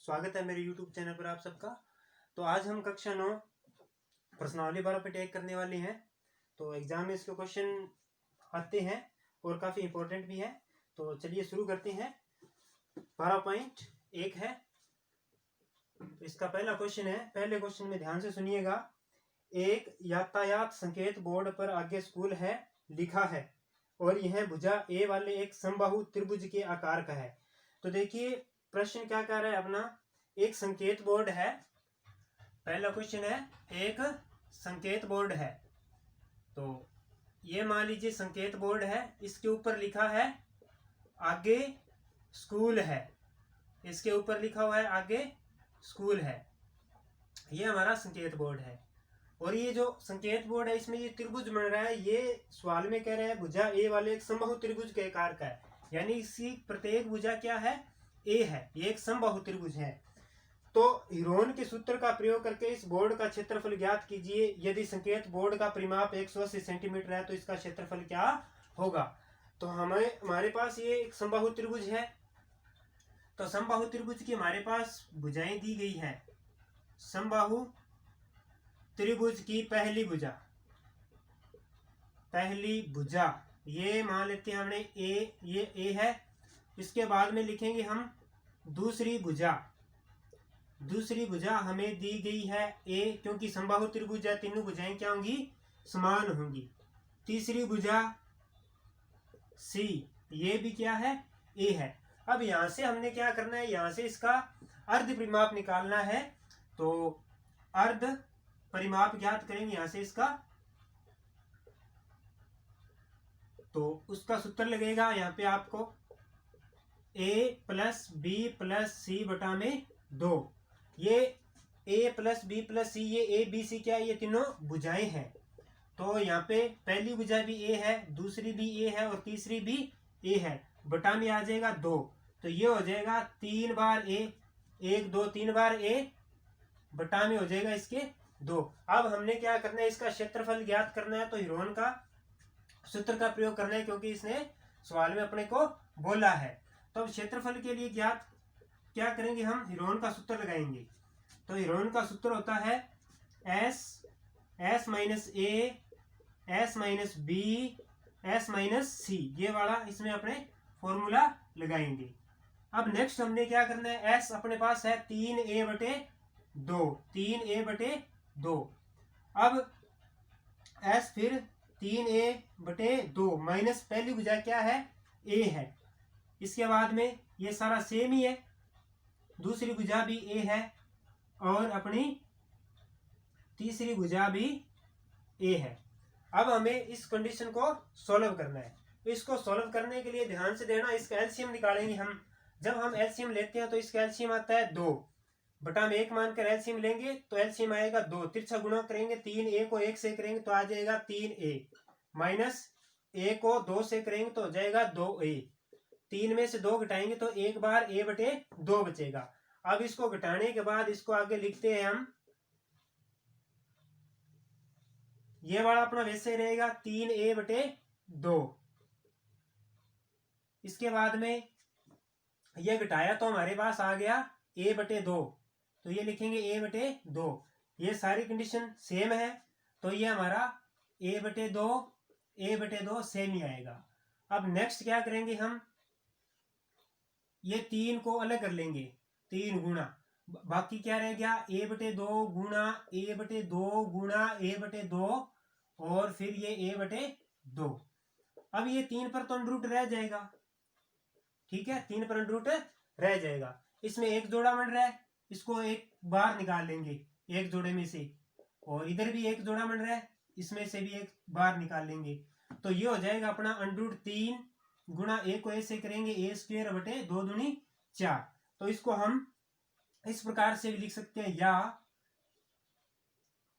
स्वागत है मेरे YouTube चैनल पर आप सबका। तो आज हम कक्षा 9 प्रश्नावली 12 पे टेक करने वाले हैं। तो एग्जाम में इसके क्वेश्चन आते हैं और काफ़ी इंपॉर्टेंट भी है। तो चलिए शुरू करते हैं। 12.1 है, इसका पहला क्वेश्चन है। पहले क्वेश्चन में ध्यान से सुनिएगा। एक यातायात संकेत बोर्ड पर आगे स्कूल है लिखा है और यह भुजा ए वाले एक समबाहु त्रिभुज के आकार का है। तो देखिए प्रश्न क्या कह रहा है अपना, एक संकेत बोर्ड है। पहला क्वेश्चन है एक संकेत बोर्ड है। तो ये मान लीजिए संकेत बोर्ड है, इसके ऊपर लिखा है आगे स्कूल है। इसके ऊपर लिखा हुआ है आगे स्कूल है। ये हमारा संकेत बोर्ड है और ये जो संकेत बोर्ड है इसमें ये त्रिभुज बन रहा है। ये सवाल में कह रहे हैं भुजा ए वाले एक समबाहु त्रिभुज के आकार का है, यानी इसकी प्रत्येक भुजा क्या है, ए है। ये एक समबाहु त्रिभुज है। तो हीरोन के सूत्र का प्रयोग करके इस बोर्ड का क्षेत्रफल ज्ञात कीजिए। यदि संकेत बोर्ड का परिमाप 180 सेंटीमीटर है तो इसका क्षेत्रफल क्या होगा। तो हमारे पास ये एक समबाहु त्रिभुज है। तो समबाहु त्रिभुज की हमारे पास भुजाएं दी गई है। समबाहु त्रिभुज की पहली भुजा ये मान लेते हैं हमने ए, ये ए है। इसके बाद में लिखेंगे हम दूसरी भुजा हमें दी गई है ए, क्योंकि समबाहु त्रिभुज है, तीनों भुजाएं क्या होंगी, समान होंगी। तीसरी भुजा सी, ये भी क्या है, ए है। अब यहां से हमने क्या करना है, यहां से इसका अर्ध परिमाप निकालना है। तो अर्ध परिमाप ज्ञात करेंगे यहां से इसका। तो उसका सूत्र लगेगा यहाँ पे आपको a प्लस बी प्लस सी बटा में 2। ये a प्लस बी प्लस सी, ये ए बी सी क्या है, ये तीनों भुजाएं हैं। तो यहाँ पे पहली भुजा भी a है, दूसरी भी a है और तीसरी भी a है। बटा में आ जाएगा 2, तो ये हो जाएगा 3 बार a, 1 2 3 बार a, बटा में हो जाएगा इसके 2। अब हमने क्या करना है, इसका क्षेत्रफल ज्ञात करना है। तो हीरोन का सूत्र का प्रयोग करना है, क्योंकि इसने सवाल में अपने को बोला है। तो अब क्षेत्रफल के लिए ज्ञात क्या करेंगे, हम हीरोन का सूत्र लगाएंगे। तो हीरोन का सूत्र होता है S minus A, S minus B, S minus C, ये वाला इसमें अपने फॉर्मूला लगाएंगे। अब नेक्स्ट हमने क्या करना है, एस अपने पास है 3a बटे 2, 3a बटे 2। अब एस फिर 3a बटे 2 माइनस पहली भुजा क्या है, a है। इसके बाद में ये सारा सेम ही है, दूसरी भुजा भी a है और अपनी तीसरी भुजा भी a है। अब हमें इस कंडीशन को सॉल्व करना है। इसको सॉल्व करने के लिए ध्यान से देना, इसका एलसीएम निकालेंगे हम। जब हम एलसीएम लेते हैं तो इसका एलसीएम आता है 2, बटा में 1 मानकर एलसीएम लेंगे तो एलसीएम आएगा 2। तिरछा गुणा करेंगे, 3a को 1 से करेंगे तो आ जाएगा 3a, माइनस a को 2 से करेंगे तो हो जाएगा 2a। 3 में से 2 घटाएंगे तो 1 बार a बटे 2 बचेगा। अब इसको घटाने के बाद इसको आगे लिखते हैं हम, ये वाला अपना वैसे रहेगा 3a बटे 2। इसके बाद में ये घटाया तो हमारे पास आ गया a बटे 2, तो ये लिखेंगे a बटे 2। ये सारी कंडीशन सेम है तो ये हमारा a बटे 2 सेम ही आएगा। अब नेक्स्ट क्या करेंगे हम, ये 3 को अलग कर लेंगे, 3 गुणा, बाकी क्या रह गया, a बटे 2 गुणा a बटे 2 गुणा a बटे 2 और फिर ये a बटे 2। अब ये 3 पर तो अंडरूट रह जाएगा, ठीक है, 3 पर अंडरूट रह जाएगा। इसमें एक जोड़ा बन रहा है, इसको एक बार निकाल लेंगे एक जोड़े में से, और इधर भी एक जोड़ा बन रहा है, इसमें से भी एक बार निकाल लेंगे। तो ये हो जाएगा अपना अंडरूट 3 गुणा a को a से करेंगे a स्क्वायर बटे 2 दूनी 4। तो इसको हम इस प्रकार से भी लिख सकते हैं, या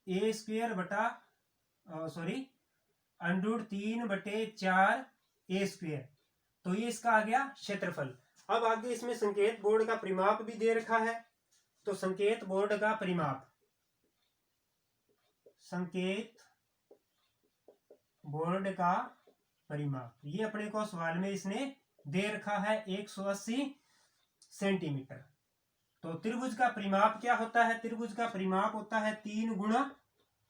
a स्क्वायर बटा अंडरूट 3 बटे 4 a स्क्वायर। तो ये इसका आ गया क्षेत्रफल। अब आगे इसमें संकेत बोर्ड का परिमाप भी दे रखा है। तो संकेत बोर्ड का परिमाप, संकेत बोर्ड का परिमाप, ये अपने को सवाल में इसने दे रखा है 180 सेंटीमीटर। तो त्रिभुज का परिमाप क्या होता है? त्रिभुज का परिमाप होता है 3 गुणा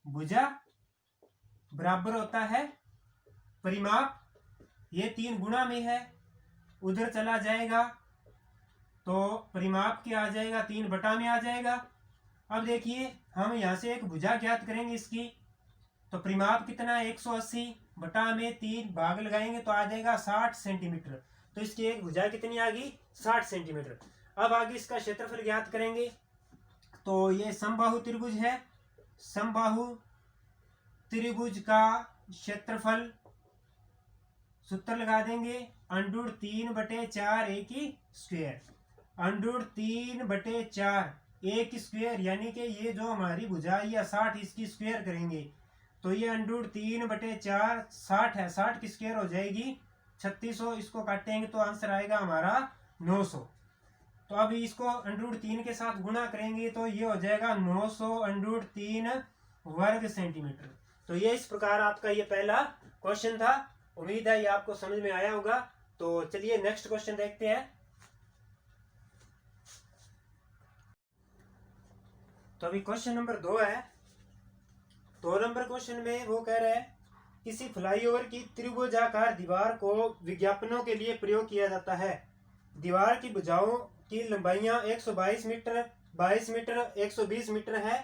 भुजा बराबर होता है परिमाप। ये 3 गुणा में है, उधर चला जाएगा तो परिमाप क्या आ जाएगा? 3 बटा में आ जाएगा। अब देखिए हम यहाँ से एक भुजा ज्ञात करेंगे इसकी, तो परिमाप कितना है? 180 बटा में 3 भाग लगाएंगे तो आ जाएगा 60 सेंटीमीटर। तो इसकी एक भुजा कितनी आ गई? 60 सेंटीमीटर। अब आगे इसका क्षेत्रफल ज्ञात करेंगे। तो ये समबाहु त्रिभुज है, समबाहु त्रिभुज का क्षेत्रफल सूत्र लगा देंगे, √3/4 a की स्क्वायर, √3/4 a की स्क्वायर, यानी कि ये जो हमारी भुजा या 60 इसकी स्क्वायर करेंगे तो ये √3/4 60 है, 60 की स्क्वायर हो जाएगी 3600, इसको काटेंगे तो आंसर आएगा हमारा 900। तो अब इसको √3 के साथ गुणा करेंगे तो ये हो जाएगा 900 √3 वर्ग सेंटीमीटर। तो ये इस प्रकार आपका ये पहला क्वेश्चन था। उम्मीद है ये आपको समझ में आया होगा। तो चलिए नेक्स्ट क्वेश्चन देखते हैं। तो अभी क्वेश्चन नंबर 2 है। 2 नंबर क्वेश्चन में वो कह रहे हैं किसी फ्लाईओवर की त्रिभुजाकार दीवार को विज्ञापनों के लिए प्रयोग किया जाता है। दीवार की भुजाओं की लंबाइयां 122 मीटर, 22 मीटर, 120 मीटर है।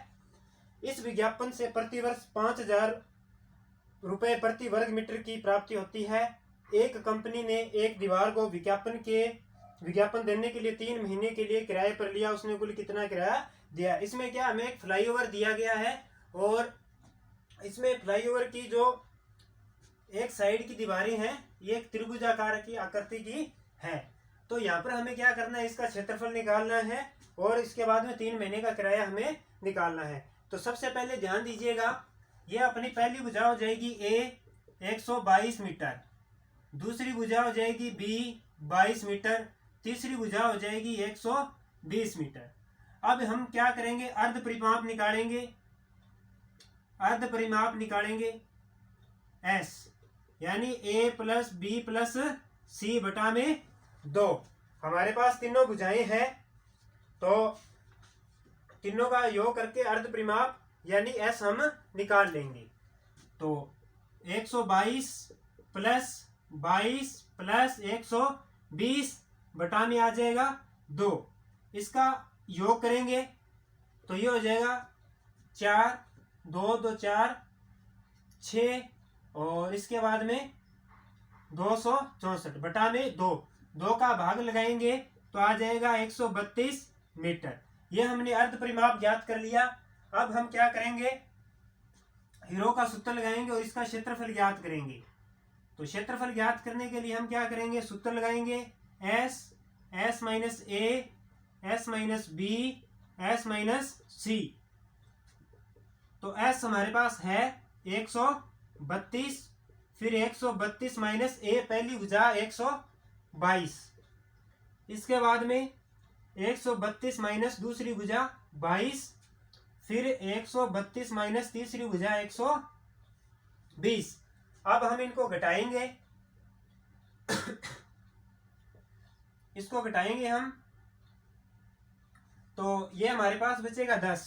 इस विज्ञापन से प्रतिवर्ष 5000 रुपए प्रति वर्ग मीटर की प्राप्ति होती है। एक कंपनी ने एक दीवार को विज्ञापन देने के लिए 3 महीने के लिए किराए पर लिया। उसने कुल कितना किराया दिया? इसमें क्या हमें एक फ्लाईओवर दिया गया है और इसमें फ्लाईओवर की जो एक साइड की दीवारें हैं ये एक त्रिभुजाकार की आकृति की है। तो यहाँ पर हमें क्या करना है? इसका क्षेत्रफल निकालना है और इसके बाद में 3 महीने का किराया हमें निकालना है। तो सबसे पहले ध्यान दीजिएगा, ये अपनी पहली भुजा हो जाएगी ए 122 मीटर, दूसरी भुजा हो जाएगी बी 22 मीटर, तीसरी भुजा हो जाएगी 120 मीटर। अब हम क्या करेंगे? अर्ध परिमाप निकालेंगे, अर्ध परिमाप निकालेंगे एस, यानी ए प्लस बी प्लस सी बटा में 2। हमारे पास तीनों भुजाएं हैं तो तीनों का योग करके अर्ध परिमाप यानी एस हम निकाल लेंगे। तो 122 प्लस 22 प्लस 120 बटा में आ जाएगा 2। इसका योग करेंगे तो ये हो जाएगा 4, 2 2 4 6 और इसके बाद में 264 बटा में 2 का भाग लगाएंगे तो आ जाएगा 132 मीटर। ये हमने अर्ध परिमाप ज्ञात कर लिया। अब हम क्या करेंगे? हीरो का सूत्र लगाएंगे और इसका क्षेत्रफल ज्ञात करेंगे। तो क्षेत्रफल ज्ञात करने के लिए हम क्या करेंगे? सूत्र लगाएंगे S minus A, S minus B, S minus C. तो एस हमारे पास है 132, फिर 132 माइनस ए पहली भुजा 122, इसके बाद में 132 माइनस दूसरी भुजा 22, फिर 132 माइनस तीसरी भुजा 120। अब हम इनको घटाएंगे इसको घटाएंगे हम तो ये हमारे पास बचेगा 10।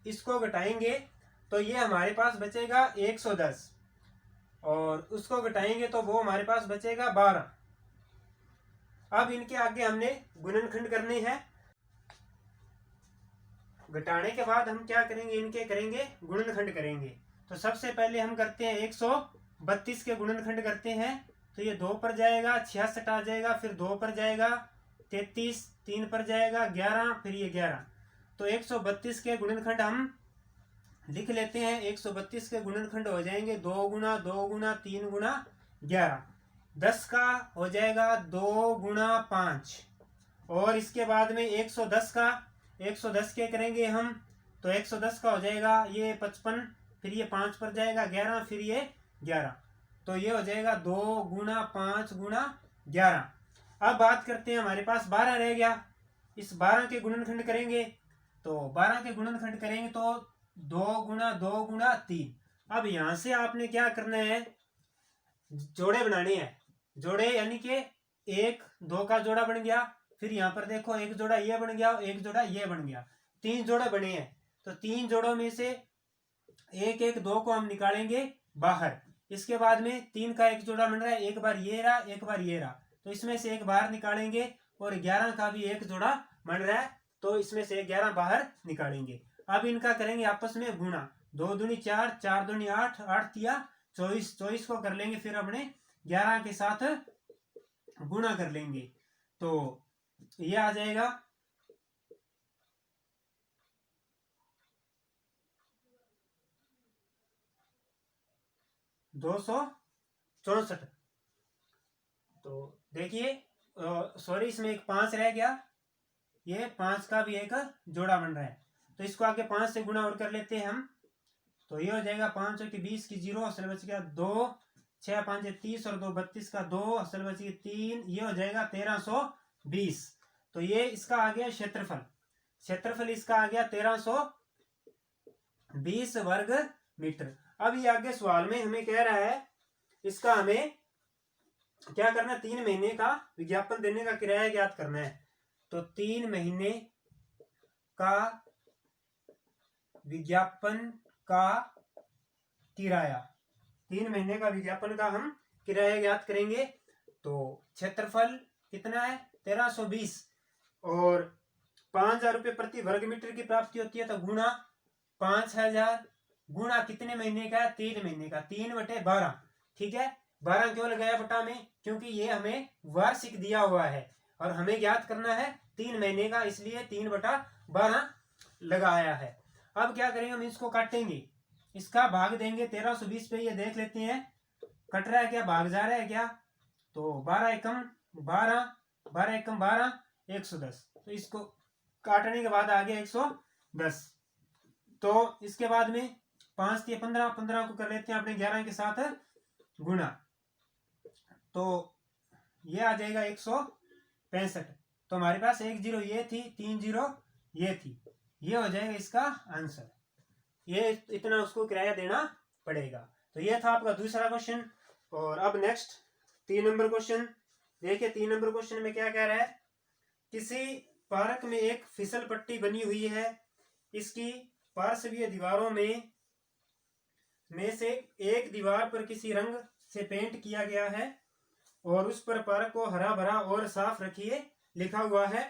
इसको घटाएंगे तो ये हमारे पास बचेगा 110 और उसको घटाएंगे तो वो हमारे पास बचेगा 12। अब इनके आगे हमने गुणनखंड करने हैं। घटाने के बाद हम क्या करेंगे? इनके करेंगे गुणनखंड करेंगे। तो सबसे पहले हम करते हैं 132 के गुणनखंड करते हैं। तो ये 2 पर जाएगा, 66 आ जाएगा, फिर 2 पर जाएगा 33, 3 पर जाएगा 11, फिर ये 11। तो 132 के गुणनखंड हम लिख लेते हैं। 132 के गुणनखंड हो जाएंगे 2 गुना 2 गुना 3 गुना 11। 10 का हो जाएगा 2 गुना 5 और इसके बाद में 110 का 110 के करेंगे हम तो 110 का हो जाएगा ये 55, फिर ये 5 पर जाएगा 11, फिर ये 11। तो ये हो जाएगा 2 गुना 5 गुना 11। अब बात करते हैं, हमारे पास 12 रह गया। इस 12 के गुणनखंड करेंगे तो 12 के गुणनखंड करेंगे तो 2 गुना 2 गुना 3। अब यहां से आपने क्या करना है? जोड़े बनाने हैं। जोड़े यानी कि 1 2 का जोड़ा बन गया, फिर यहाँ पर देखो एक जोड़ा ये बन गया, एक जोड़ा ये बन गया, 3 जोड़े बने हैं। तो 3 जोड़ों में से एक एक 2 को हम निकालेंगे बाहर। इसके बाद में 3 का एक जोड़ा बन रहा है, एक बार ये रहा, एक बार ये रहा, तो इसमें से एक बाहर निकालेंगे। और 11 का भी एक जोड़ा बन रहा है, तो इसमें से 11 बाहर निकालेंगे। अब इनका करेंगे आपस में गुणा, 2 दूनी 4, 4 दूनी 8, 8 तिया 24, 24 को कर लेंगे फिर अपने 11 के साथ गुणा कर लेंगे। तो ये आ जाएगा 264। तो देखिए सॉरी, इसमें एक 5 रह गया, ये 5 का भी एक जोड़ा बन रहा है, तो इसको आगे 5 से गुणा और कर लेते हैं हम। तो ये हो जाएगा 5 की 20 की 0, असल बच गया 2, 6 5 30 और 2 32 का 2, असल बच गया 3, ये हो जाएगा 1320। तो ये इसका आ गया क्षेत्रफल, क्षेत्रफल इसका आ गया 1320 वर्ग मीटर। अब ये आगे सवाल में हमें कह रहा है इसका हमें क्या करना है, 3 महीने का विज्ञापन देने का किराया ज्ञात करना है। तो 3 महीने का विज्ञापन का किराया, 3 महीने का विज्ञापन का हम किराया ज्ञात करेंगे। तो क्षेत्रफल कितना है 1320 और 5000 रुपये प्रति वर्ग मीटर की प्राप्ति होती है। तो गुणा 5000 गुणा कितने महीने का, 3 महीने का, 3/12। ठीक है, 12 क्यों लगाया बटा में, क्योंकि ये हमें वार्षिक दिया हुआ है और हमें ज्ञात करना है 3 महीने का, इसलिए 3/12 लगाया है। अब क्या करेंगे, हम इसको काटेंगे, इसका भाग देंगे 1320 पे। ये देख लेते हैं कट रहा है क्या, भाग जा रहा है क्या। तो 12 एकम 12, 12 एकम 12, 110। तो इसको काटने के बाद आ गया 110। तो इसके बाद में 5 से 15, 15 को कर लेते हैं अपने 11 के साथ गुणा, तो ये आ जाएगा 165। तो हमारे पास 1 0 ये थी, 3 0 ये थी, ये हो जाएगा इसका आंसर। ये इतना उसको किराया देना पड़ेगा। तो ये था आपका दूसरा क्वेश्चन। और अब नेक्स्ट 3 नंबर क्वेश्चन देखिए। 3 नंबर क्वेश्चन में क्या कह रहा है, किसी पार्क में एक फिसल पट्टी बनी हुई है, इसकी पार्श्वीय दीवारों में से एक दीवार पर किसी रंग से पेंट किया गया है और उस पर पार्क को हरा भरा और साफ रखिए लिखा हुआ है।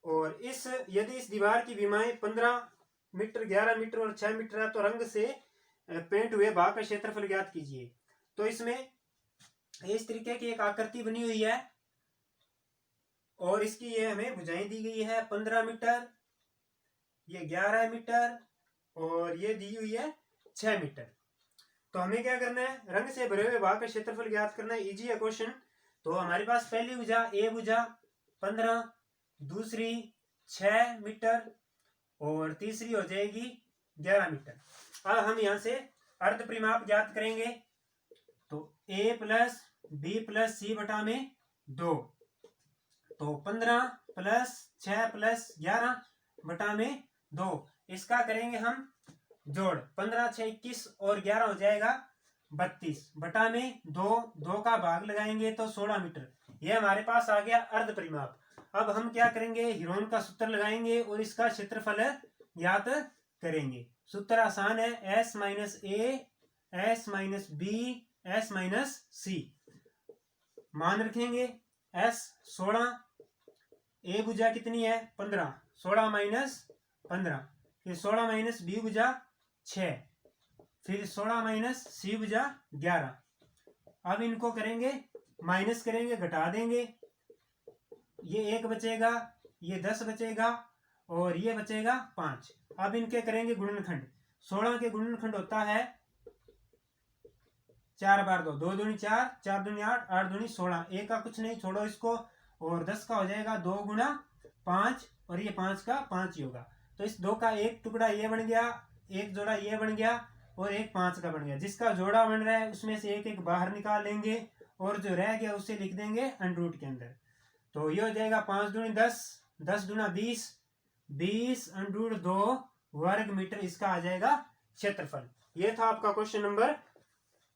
और यदि इस दीवार की विमाएं 15 मीटर, 11 मीटर और 6 मीटर है, तो रंग से पेंट हुए भाग का क्षेत्रफल ज्ञात कीजिए। तो इसमें इस तरीके की एक आकृति बनी हुई है और इसकी ये हमें भुजाएं दी गई है 15 मीटर, ये 11 मीटर और ये दी हुई है 6 मीटर। तो हमें क्या करना है, रंग से भरे हुए भाग का क्षेत्रफल ज्ञात करना है। इजी है क्वेश्चन। तो हमारे पास पहली भुजा ए भुजा 15, दूसरी 6 मीटर और तीसरी हो जाएगी 11 मीटर। अब हम यहाँ से अर्ध परिमाप ज्ञात करेंगे। तो a प्लस बी प्लस सी बटा में 2, तो 15 प्लस 6 प्लस 11 बटा में 2, इसका करेंगे हम जोड़, 15 6 21 और 11 हो जाएगा 32 बटा में 2, 2 का भाग लगाएंगे तो 16 मीटर। ये हमारे पास आ गया अर्ध परिमाप। अब हम क्या करेंगे, हीरोन का सूत्र लगाएंगे और इसका क्षेत्रफल ज्ञात करेंगे। सूत्र आसान है, s minus A, s minus B, s minus C. मान रखेंगे s 16, ए भुजा कितनी है 15, 16 माइनस 15, फिर 16 माइनस बी भुजा 6, फिर 16 माइनस सी भुजा 11। अब इनको करेंगे माइनस करेंगे, घटा देंगे, ये 1 बचेगा, ये 10 बचेगा और ये बचेगा 5। अब इनके करेंगे गुणनखंड। 16 के गुणनखंड होता है 4 बार 2, 2 दूनी 4, 4 दूनी 8, 8 दूनी 16, एक का कुछ नहीं छोड़ो इसको, और 10 का हो जाएगा 2 गुणा 5 और ये 5 का 5 ही होगा। तो इस 2 का एक टुकड़ा ये बन गया, एक जोड़ा ये बन गया और एक 5 का बन गया। जिसका जोड़ा बन रहा है उसमें से एक एक बाहर निकाल लेंगे और जो रह गया उसे लिख देंगे अंडर के अंदर। तो ये हो जाएगा 5 दूनी 10, 10 दूना 20, 20 अंडर 2 वर्ग मीटर इसका आ जाएगा क्षेत्रफल। ये था आपका क्वेश्चन नंबर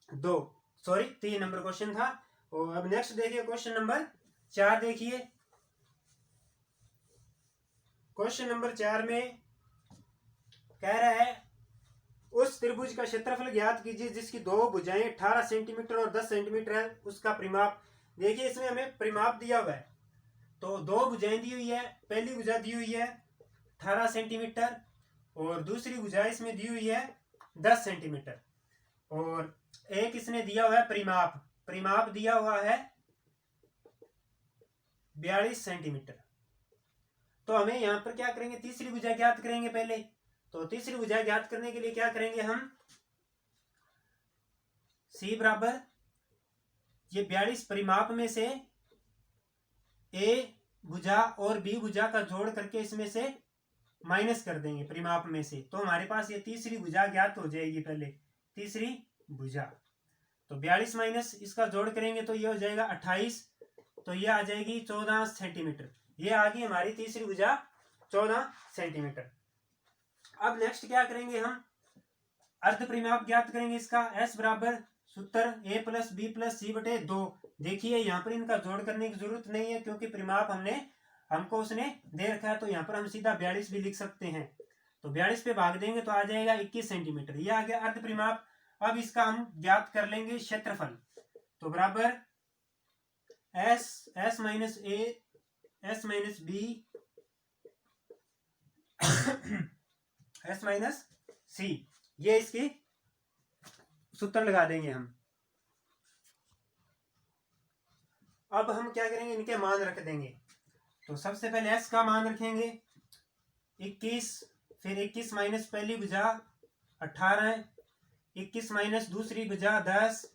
3 नंबर क्वेश्चन था। और अब नेक्स्ट देखिए क्वेश्चन नंबर 4 देखिए। क्वेश्चन नंबर 4 में कह रहा है उस त्रिभुज का क्षेत्रफल ज्ञात कीजिए जिसकी दो भुजाएं 18 सेंटीमीटर और 10 सेंटीमीटर है, उसका परिमाप। देखिए इसमें हमें परिमाप दिया हुआ है, तो दो भुजाएं दी हुई है। पहली भुजा दी हुई है 18 सेंटीमीटर और दूसरी भुजा इसमें दी हुई है 10 सेंटीमीटर, और एक इसने दिया हुआ है परिमाप। परिमाप दिया हुआ है 42 सेंटीमीटर। तो हमें यहां पर क्या करेंगे, तीसरी भुजा ज्ञात करेंगे पहले। तो तीसरी भुजा ज्ञात करने के लिए क्या करेंगे हम, C बराबर ये 42 परिमाप में से A भुजा और B भुजा का जोड़ करके इसमें से माइनस कर देंगे परिमाप में से, तो हमारे पास ये तीसरी भुजा ज्ञात हो जाएगी। पहले तीसरी भुजा, तो 42 माइनस इसका जोड़ करेंगे तो ये हो जाएगा 28, तो ये आ जाएगी 14 सेंटीमीटर। ये आ गई हमारी तीसरी भुजा 14 सेंटीमीटर। अब नेक्स्ट क्या करेंगे हम, अर्ध परिमाप ज्ञात करेंगे इसका। S बराबर सूत्र A plus B plus C बटे 2। देखिए यहाँ पर इनका जोड़ करने की जरूरत नहीं है क्योंकि परिमाप हमको उसने दे रखा है, तो यहाँ पर हम सीधा 42 भी लिख सकते हैं। तो 42 पे भाग देंगे तो आ जाएगा 21 सेंटीमीटर। ये आ गया अर्ध परिमाप। अब इसका हम ज्ञात कर लेंगे क्षेत्रफल, तो बराबर S minus A S minus B S minus C, ये इसकी सूत्र लगा देंगे हम। अब हम क्या करेंगे, इनके मान रख देंगे। तो सबसे पहले S का मान रखेंगे 21, फिर 21 माइनस पहली भुजा 18, 21 माइनस दूसरी भुजा 10,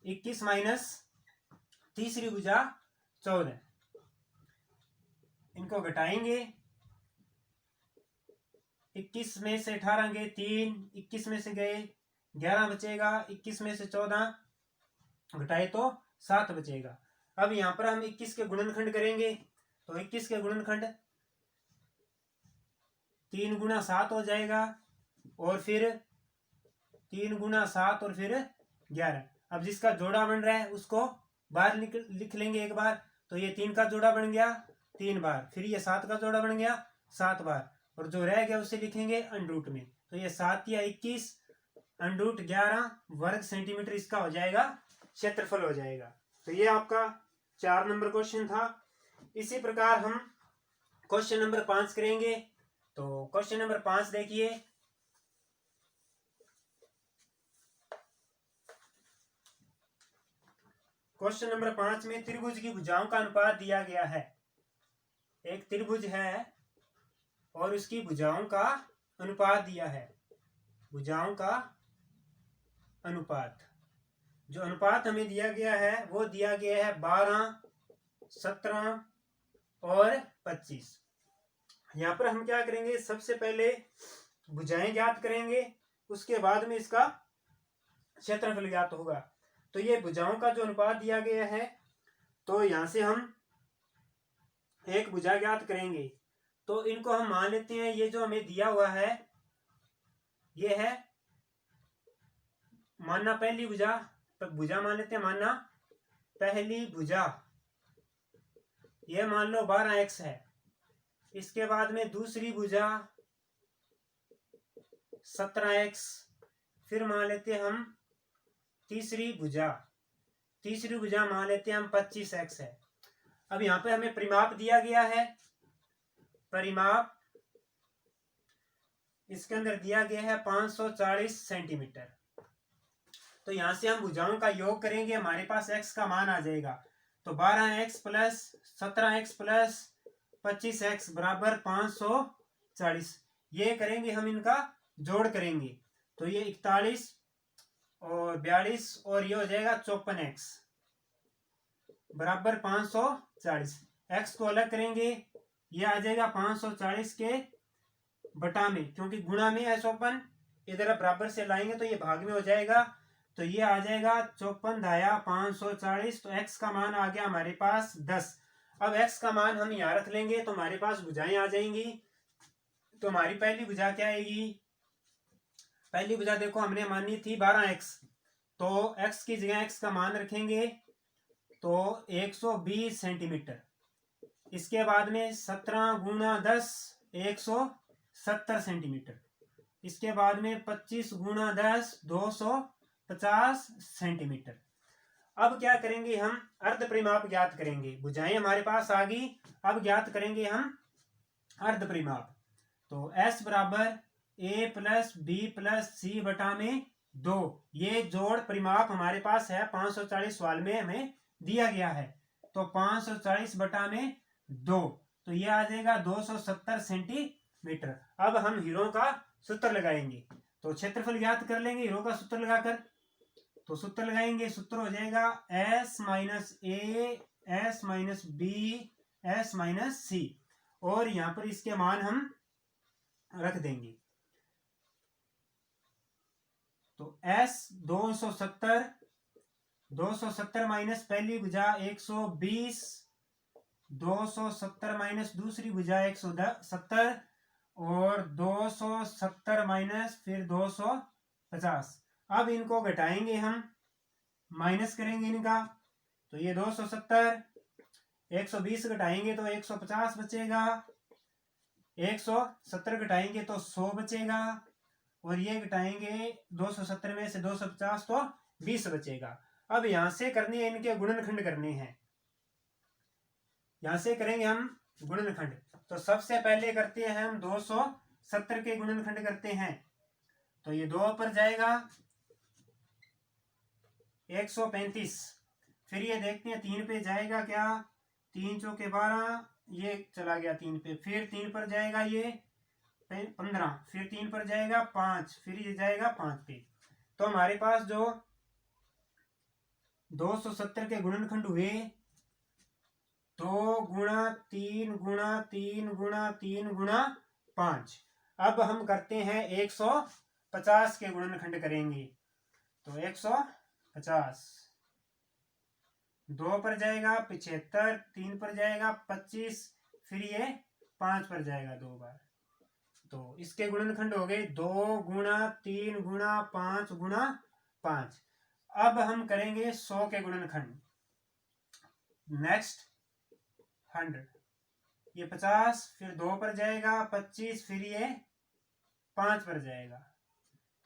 21 माइनस तीसरी भुजा 14। इनको घटाएंगे, 21 में से 18 गए 3, 21 में से गए 11 बचेगा, 21 में से 14 घटाए तो 7 बचेगा। अब यहां पर हम 21 के गुणनखंड करेंगे, तो 21 के गुणनखंड 3 गुना 7 हो जाएगा, और फिर 3 गुना 7 और फिर 11। अब जिसका जोड़ा बन रहा है उसको बाहर लिख लेंगे एक बार, तो ये 3 का जोड़ा बन गया 3 बार, फिर ये 7 का जोड़ा बन गया 7 बार, और जो रह गया उसे लिखेंगे अंडरूट में। तो ये 7 या 21 अंडरूट 11 वर्ग सेंटीमीटर इसका हो जाएगा, क्षेत्रफल हो जाएगा। तो ये आपका 4 नंबर क्वेश्चन था। इसी प्रकार हम क्वेश्चन नंबर 5 करेंगे। तो क्वेश्चन नंबर 5 देखिए, क्वेश्चन नंबर 5 में त्रिभुज की भुजाओं का अनुपात दिया गया है। एक त्रिभुज है और उसकी भुजाओं का अनुपात दिया है। भुजाओं का अनुपात, जो अनुपात हमें दिया गया है वो दिया गया है 12, 17 और 25। यहां पर हम क्या करेंगे, सबसे पहले भुजाएं ज्ञात करेंगे, उसके बाद में इसका क्षेत्रफल ज्ञात होगा। तो ये भुजाओं का जो अनुपात दिया गया है, तो यहां से हम एक भुजा ज्ञात करेंगे। तो इनको हम मान लेते हैं, ये जो हमें दिया हुआ है ये है मानना पहली भुजा, तो भुजा मान लेते हैं मानना पहली भुजा, ये मान लो 12x है। इसके बाद में दूसरी भुजा 17x, फिर मान लेते हैं हम तीसरी भुजा मान लेते हैं हम 25x है। अब यहां पे हमें परिमाप दिया गया है, परिमाप इसके अंदर दिया गया है 540 सेंटीमीटर। तो यहां से हम भुजाओं का योग करेंगे, हमारे पास x का मान आ जाएगा। तो 12x plus 17x plus 25x बराबर 540। ये करेंगे हम, इनका जोड़ करेंगे, तो ये 41 और 42 और ये हो जाएगा 54x बराबर 540। x को अलग करेंगे, ये आ जाएगा 540 के बटा में, क्योंकि गुणा में है 54, इधर बराबर से लाएंगे तो ये भाग में हो जाएगा। तो ये आ जाएगा 54 धाया 540। तो x का मान आ गया हमारे पास 10। अब x का मान हम यहाँ रख लेंगे तो हमारे पास भुजाएं आ जाएंगी। तो हमारी पहली भुजा क्या आएगी, पहली भुजा देखो हमने मानी थी 12x, तो x की जगह x का मान रखेंगे तो 120 सेंटीमीटर। इसके बाद में 17 गुना 10 170 सेंटीमीटर। इसके बाद में 25 गुणा 10 250 सेंटीमीटर। अब क्या करेंगे हम, अर्ध परिमाप ज्ञात करेंगे। भुजाएं हमारे पास आ गई, अब ज्ञात करेंगे हम अर्ध परिमाप। तो S बराबर A प्लस बी प्लस सी बटा में 2, ये जोड़ परिमाप हमारे पास है 540 सवाल में हमें दिया गया है। तो 540 बटा में 2, तो ये आ जाएगा 270 सेंटीमीटर। अब हम हीरों का सूत्र लगाएंगे, तो क्षेत्रफल ज्ञात कर लेंगे हीरों का सूत्र लगाकर। तो सूत्र लगाएंगे, सूत्र हो जाएगा S minus A S minus B S minus C, और यहां पर इसके मान हम रख देंगे। तो S 270 माइनस पहली भुजा 120, 270 माइनस दूसरी भुजा 170, और 270 माइनस फिर 250। अब इनको घटाएंगे हम, माइनस करेंगे इनका। तो ये 270, 120 घटाएंगे तो 150 बचेगा, 170 घटाएंगे तो 100 बचेगा, और ये घटाएंगे 270 में से 250 तो 20 बचेगा। अब यहां से करनी है इनके गुणनखंड करने हैं, यहां से करेंगे हम गुणनखंड। तो सबसे पहले करते हैं हम 270 के गुणनखंड करते हैं। तो ये 2 पर जाएगा 135, फिर ये देखते हैं 3 पे जाएगा क्या, 3 चौके 12, ये चला गया 3 पे, फिर 3 पर जाएगा ये 15, फिर 3 पर जाएगा 5, फिर ये जाएगा 5 पे। तो हमारे पास जो 270 के गुणनखंड हुए 2 गुणा 3 गुणा 3 गुणा 3 गुणा 5। अब हम करते हैं 150 के गुणनखंड करेंगे। तो 150, 2 पर जाएगा 75, 3 पर जाएगा 25, फिर ये 5 पर जाएगा 2 बार। तो इसके गुणनखंड हो गए 2 गुणा 3 गुणा 5 गुणा 5। अब हम करेंगे 100 के गुणनखंड। नेक्स्ट 100, ये 50, फिर 2 पर जाएगा 25, फिर ये 5 पर जाएगा।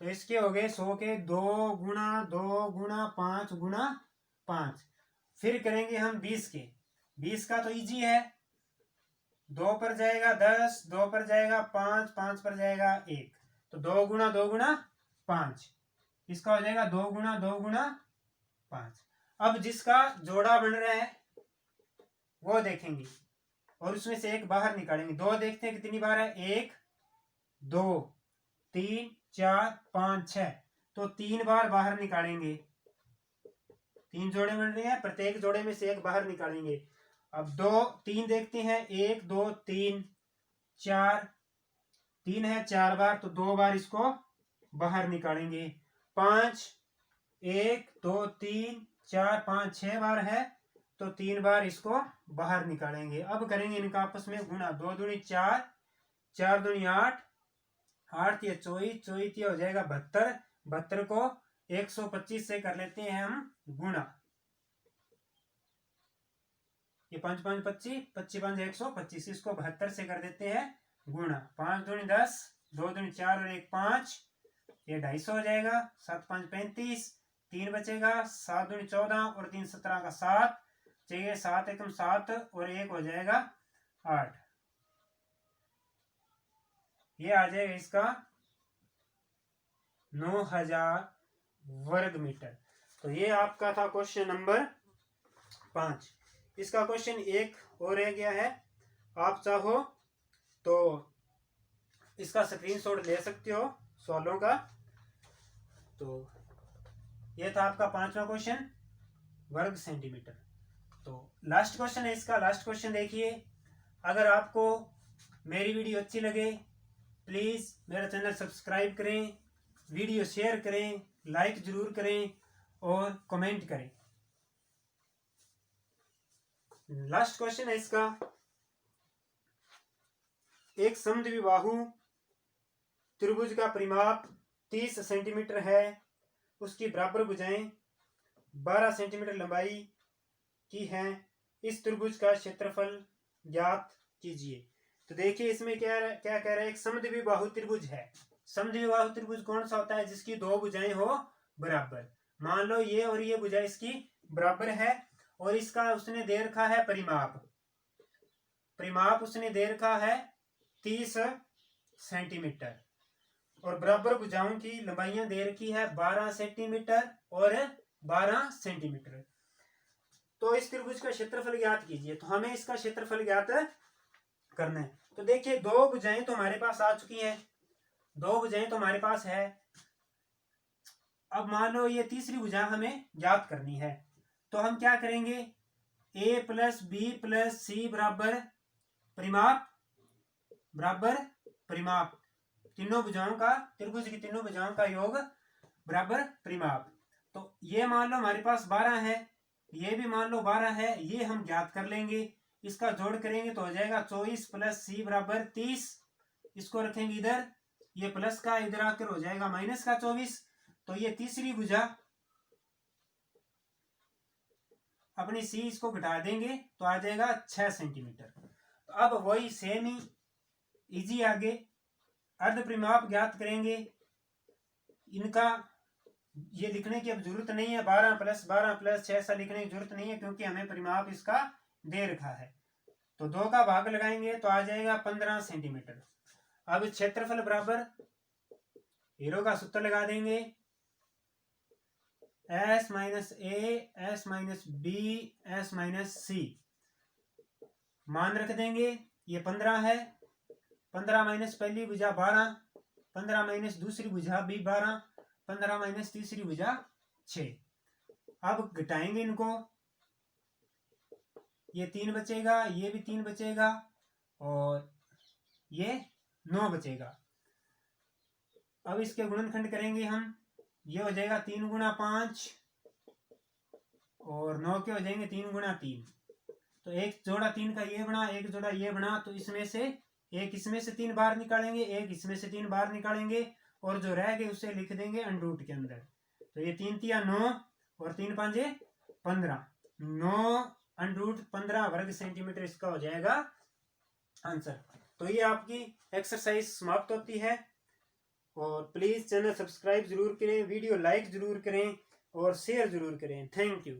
तो इसके हो गए 100 के 2 गुणा 5 गुणा 5। फिर करेंगे हम 20 के। 20 का तो इजी है, 2 पर जाएगा 10, 2 पर जाएगा 5, 5 पर जाएगा 1, तो 2 गुणा 5। इसका हो जाएगा 2 गुणा 5। अब जिसका जोड़ा बन रहा है वो देखेंगे, और उसमें से एक बाहर निकालेंगे। 2 देखते हैं कितनी बार है, 1 2 3 4 5 6, तो 3 बार बाहर निकालेंगे। 3 जोड़े बन रहे हैं, प्रत्येक जोड़े में से एक बाहर निकालेंगे। अब 2 3 देखते हैं, 1 2 3 4, 3 है 4 बार, तो 2 बार इसको बाहर निकालेंगे। 5 1 2 3 4 5 6 बार है, तो 3 बार इसको बाहर निकालेंगे। अब करेंगे इनका आपस में गुणा। 2 दूनी 4, 4 दूनी 8, 8 या 24, 24 हो जाएगा 72, 72 को 125 से कर लेते हैं हम गुणा। ये 5 5 25, 25 5 125, इसको 72 से कर देते हैं गुणा। 5 दूनी 10, 2 दूनी 4 और 1 5, ये 250 हो जाएगा। 7 5 35, 3 बचेगा, 7 दूनी 14 और 3 17 का 7 चाहिए, 7 एकम 7 और 1 हो जाएगा 8। ये आ जाएगा इसका 9000 वर्ग मीटर। तो ये आपका था क्वेश्चन नंबर 5। इसका क्वेश्चन 1 और रह गया है, आप चाहो तो इसका स्क्रीनशॉट ले सकते हो सवालों का। तो ये था आपका 5वां क्वेश्चन, वर्ग सेंटीमीटर। तो लास्ट क्वेश्चन है इसका, लास्ट क्वेश्चन देखिए। अगर आपको मेरी वीडियो अच्छी लगे प्लीज मेरा चैनल सब्सक्राइब करें, वीडियो शेयर करें, लाइक जरूर करें और कमेंट करें। लास्ट क्वेश्चन है इसका, एक समद्विबाहु त्रिभुज का परिमाप 30 सेंटीमीटर है, उसकी बराबर भुजाएं 12 सेंटीमीटर लंबाई की हैं। इस त्रिभुज का क्षेत्रफल ज्ञात कीजिए। तो देखिए इसमें क्या क्या कह रहा है, एक समद्विबाहु त्रिभुज है। समद्विबाहु त्रिभुज कौन सा होता है? जिसकी दो भुजाएं हो बराबर। मान लो ये और ये भुजा इसकी बराबर है और इसका उसने दे रखा है परिमाप। परिमाप उसने दे रखा है 30 सेंटीमीटर और बराबर भुजाओं की लंबाइयां दे रखी है 12 सेंटीमीटर और 12 सेंटीमीटर। तो इस त्रिभुज का क्षेत्रफल ज्ञात कीजिए। तो हमें इसका क्षेत्रफल ज्ञात करना है। तो देखिए दो भुजाएं तो हमारे पास आ चुकी हैं, दो भुजाएं तो हमारे पास है। अब मान लो ये तीसरी भुजा हमें ज्ञात करनी है। तो हम क्या करेंगे, a प्लस बी प्लस सी बराबर परिमाप बराबर परिमाप, तीनों भुजाओं का, त्रिभुज की तीनों भुजाओं का योग बराबर परिमाप। तो ये मान लो हमारे पास 12 है, ये भी मान लो 12 है, ये हम ज्ञात कर लेंगे। इसका जोड़ करेंगे तो हो जाएगा 24 प्लस सी बराबर 30। इसको रखेंगे इधर, ये प्लस का इधर आकर हो जाएगा माइनस का 24। तो ये तीसरी भुजा अपनी सी इसको घटा देंगे तो आ जाएगा 6 सेंटीमीटर। तो अब वही सेम ही इजी आगे अर्ध परिमाप ज्ञात करेंगे। इनका ये लिखने की अब जरूरत नहीं है, 12 प्लस 6 ऐसा लिखने की जरूरत नहीं है क्योंकि हमें परिमाप इसका दे रखा है। तो 2 का भाग लगाएंगे तो आ जाएगा 15 सेंटीमीटर। अब क्षेत्रफल बराबर हीरो का सूत्र लगा देंगे, s minus A S minus B S minus C. मान रख देंगे, ये 15 है, 15 माइनस पहली भुजा 12, 15 माइनस दूसरी भुजा भी 12, 15 माइनस तीसरी भुजा 6। अब घटाएंगे इनको, ये 3 बचेगा, ये भी 3 बचेगा और ये 9 बचेगा। अब इसके गुणनखंड करेंगे हम, ये हो जाएगा 3 गुणा 5 और 9 के हो जाएंगे 3 गुणा 3। तो एक जोड़ा 3 का ये बना, एक जोड़ा ये बना, तो इसमें से एक इसमें से 3 बाहर निकालेंगे, एक इसमें से 3 बाहर निकालेंगे और जो रह गए उसे लिख देंगे अंडरूट के अंदर। तो ये 3 तिया 9 और 3 5 15, 9 अंडरूट 15 वर्ग सेंटीमीटर इसका हो जाएगा आंसर। तो ये आपकी एक्सरसाइज समाप्त होती है। और प्लीज चैनल सब्सक्राइब जरूर करें, वीडियो लाइक जरूर करें और शेयर जरूर करें। Thank you.